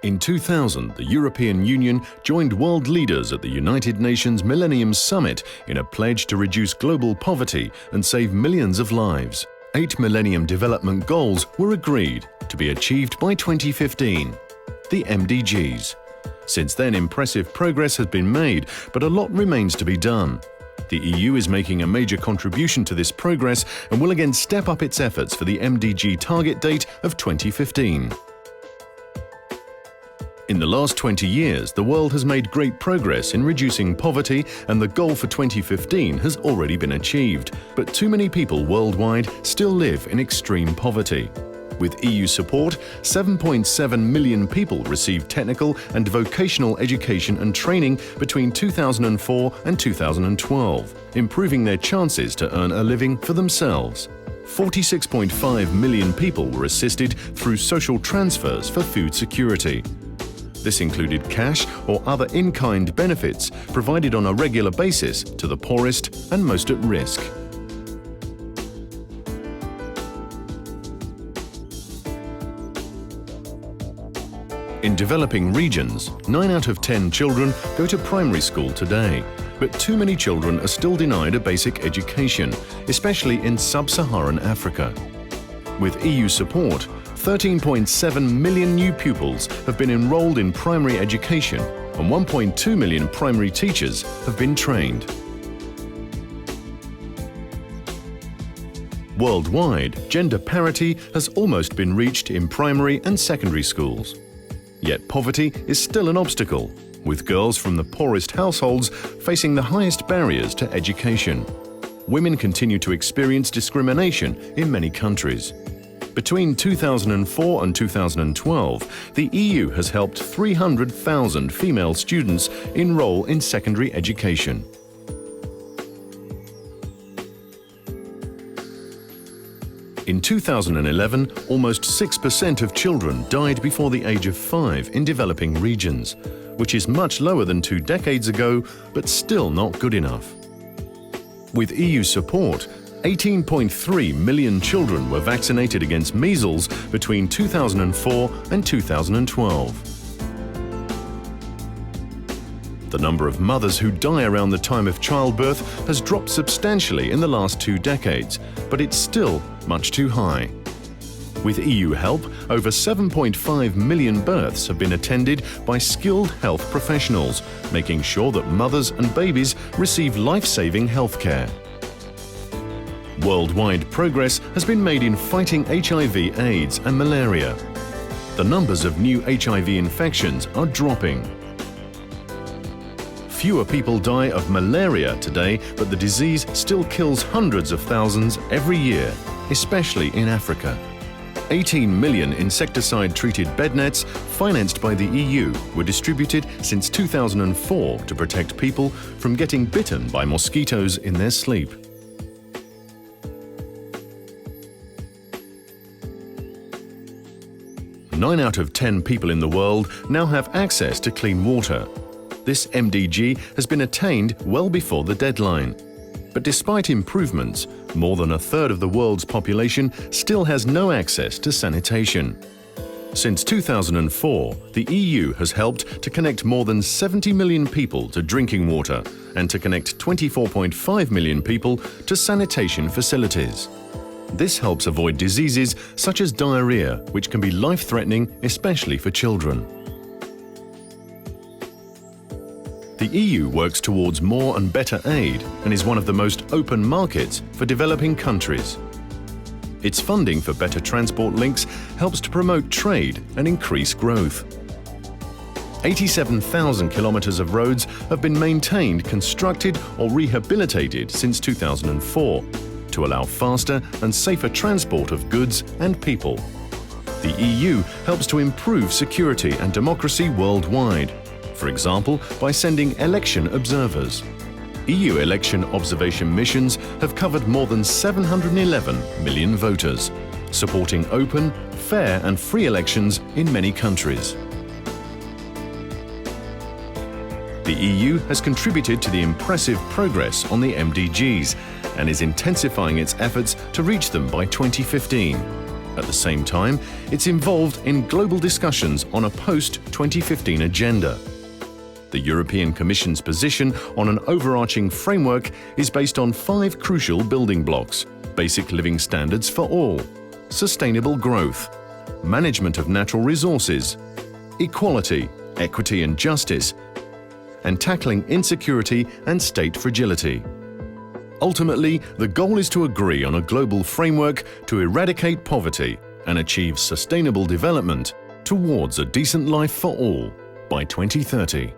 In 2000, the European Union joined world leaders at the United Nations Millennium Summit in a pledge to reduce global poverty and save millions of lives. 8 Millennium Development Goals were agreed to be achieved by 2015, the MDGs. Since then, impressive progress has been made, but a lot remains to be done. The EU is making a major contribution to this progress and will again step up its efforts for the MDG target date of 2015. In the last 20 years, the world has made great progress in reducing poverty, and the goal for 2015 has already been achieved. But too many people worldwide still live in extreme poverty. With EU support, 7.7 million people received technical and vocational education and training between 2004 and 2012, improving their chances to earn a living for themselves. 46.5 million people were assisted through social transfers for food security. This included cash or other in-kind benefits provided on a regular basis to the poorest and most at risk. In developing regions, 9 out of 10 children go to primary school today, but too many children are still denied a basic education, especially in sub-Saharan Africa. With EU support, 13.7 million new pupils have been enrolled in primary education and 1.2 million primary teachers have been trained. Worldwide, gender parity has almost been reached in primary and secondary schools. Yet poverty is still an obstacle, with girls from the poorest households facing the highest barriers to education. Women continue to experience discrimination in many countries. Between 2004 and 2012, the EU has helped 300,000 female students enroll in secondary education. In 2011, almost 6% of children died before the age of 5 in developing regions, which is much lower than 2 decades ago, but still not good enough. With EU support, 18.3 million children were vaccinated against measles between 2004 and 2012. The number of mothers who die around the time of childbirth has dropped substantially in the last 2 decades, but it's still much too high. With EU help, over 7.5 million births have been attended by skilled health professionals, making sure that mothers and babies receive life-saving health care. Worldwide progress has been made in fighting HIV/AIDS and malaria. The numbers of new HIV infections are dropping. Fewer people die of malaria today, but the disease still kills hundreds of thousands every year, especially in Africa. 18 million insecticide-treated bed nets, financed by the EU, were distributed since 2004 to protect people from getting bitten by mosquitoes in their sleep. Nine out of 10 people in the world now have access to clean water. This MDG has been attained well before the deadline. But despite improvements, more than a third of the world's population still has no access to sanitation. Since 2004, the EU has helped to connect more than 70 million people to drinking water and to connect 24.5 million people to sanitation facilities. This helps avoid diseases such as diarrhea, which can be life-threatening, especially for children. The EU works towards more and better aid and is one of the most open markets for developing countries. Its funding for better transport links helps to promote trade and increase growth. 87,000 kilometers of roads have been maintained, constructed or rehabilitated since 2004 to allow faster and safer transport of goods and people. The EU helps to improve security and democracy worldwide, for example, by sending election observers. EU election observation missions have covered more than 711 million voters, supporting open, fair and free elections in many countries. The EU has contributed to the impressive progress on the MDGs and is intensifying its efforts to reach them by 2015. At the same time, it's involved in global discussions on a post-2015 agenda. The European Commission's position on an overarching framework is based on 5 crucial building blocks: basic living standards for all, sustainable growth, management of natural resources, equality, equity and justice, and tackling insecurity and state fragility. Ultimately, the goal is to agree on a global framework to eradicate poverty and achieve sustainable development towards a decent life for all by 2030.